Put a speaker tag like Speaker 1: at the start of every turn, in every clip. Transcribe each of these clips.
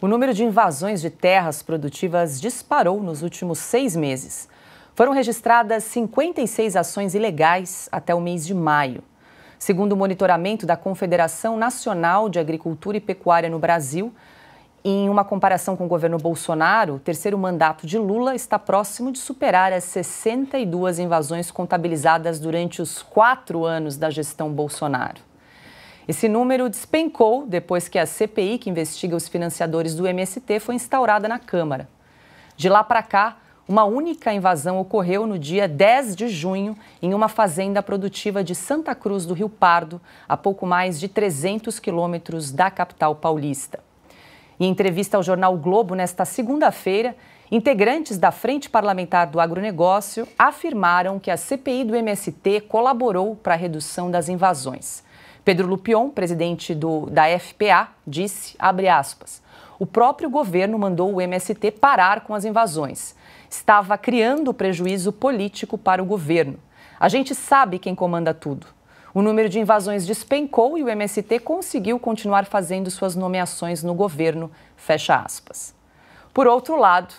Speaker 1: O número de invasões de terras produtivas disparou nos últimos 6 meses. Foram registradas 56 ações ilegais até o mês de maio. Segundo o monitoramento da Confederação Nacional de Agricultura e Pecuária no Brasil, em uma comparação com o governo Bolsonaro, o terceiro mandato de Lula está próximo de superar as 62 invasões contabilizadas durante os 4 anos da gestão Bolsonaro. Esse número despencou depois que a CPI, que investiga os financiadores do MST, foi instaurada na Câmara. De lá para cá, uma única invasão ocorreu no dia 10 de junho em uma fazenda produtiva de Santa Cruz do Rio Pardo, a pouco mais de 300 quilômetros da capital paulista. Em entrevista ao jornal o Globo, nesta segunda-feira, integrantes da Frente Parlamentar do Agronegócio afirmaram que a CPI do MST colaborou para a redução das invasões. Pedro Lupion, presidente da FPA, disse, abre aspas, o próprio governo mandou o MST parar com as invasões. Estava criando prejuízo político para o governo. A gente sabe quem comanda tudo. O número de invasões despencou e o MST conseguiu continuar fazendo suas nomeações no governo, fecha aspas. Por outro lado,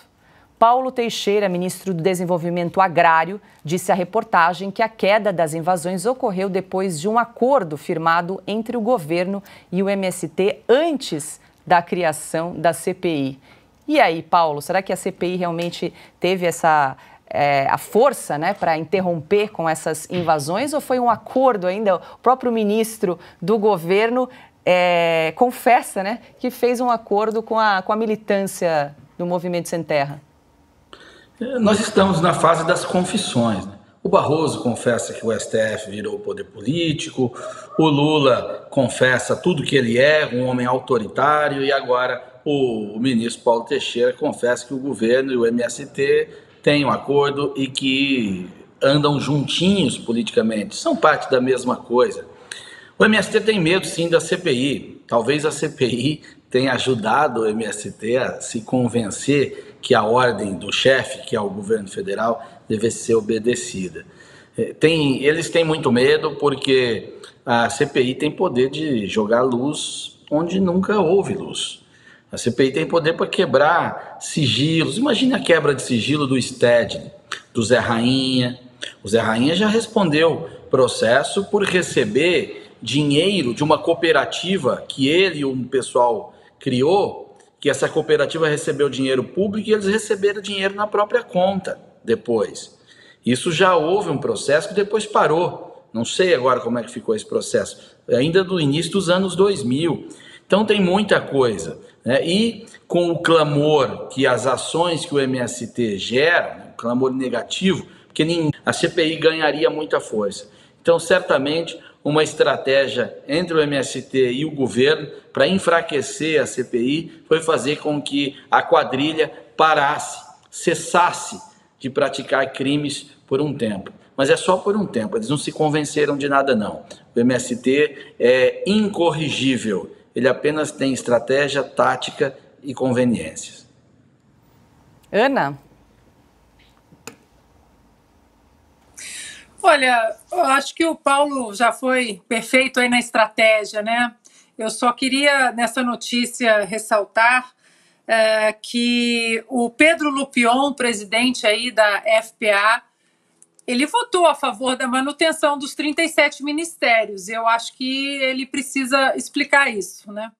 Speaker 1: Paulo Teixeira, ministro do Desenvolvimento Agrário, disse à reportagem que a queda das invasões ocorreu depois de um acordo firmado entre o governo e o MST antes da criação da CPI. E aí, Paulo, será que a CPI realmente teve a força, né, para interromper com essas invasões ou foi um acordo ainda? O próprio ministro do governo confessa, né, que fez um acordo com a militância do Movimento Sem Terra.
Speaker 2: Nós estamos na fase das confissões, né? O Barroso confessa que o STF virou poder político, o Lula confessa tudo que ele é, um homem autoritário, e agora o ministro Paulo Teixeira confessa que o governo e o MST têm um acordo e que andam juntinhos politicamente, são parte da mesma coisa. O MST tem medo, sim, da CPI. Talvez a CPI tenha ajudado o MST a se convencer que a ordem do chefe, que é o governo federal, deve ser obedecida. Eles têm muito medo porque a CPI tem poder de jogar luz onde nunca houve luz. A CPI tem poder para quebrar sigilos. Imagine a quebra de sigilo do Stedley, do Zé Rainha. O Zé Rainha já respondeu processo por receber dinheiro de uma cooperativa que ele e o pessoal criou, que essa cooperativa recebeu dinheiro público e eles receberam dinheiro na própria conta depois. Isso já houve um processo que depois parou. Não sei agora como é que ficou esse processo. Ainda do início dos anos 2000. Então tem muita coisa, né? E com o clamor que as ações que o MST gera, um clamor negativo, porque a CPI ganharia muita força. Então, certamente, uma estratégia entre o MST e o governo para enfraquecer a CPI foi fazer com que a quadrilha parasse, cessasse de praticar crimes por um tempo. Mas é só por um tempo, eles não se convenceram de nada, não. O MST é incorrigível, ele apenas tem estratégia, tática e conveniências.
Speaker 1: Ana?
Speaker 3: Olha, eu acho que o Paulo já foi perfeito aí na estratégia, né? Eu só queria, nessa notícia, ressaltar que o Pedro Lupion, presidente aí da FPA, ele votou a favor da manutenção dos 37 ministérios. Eu acho que ele precisa explicar isso, né?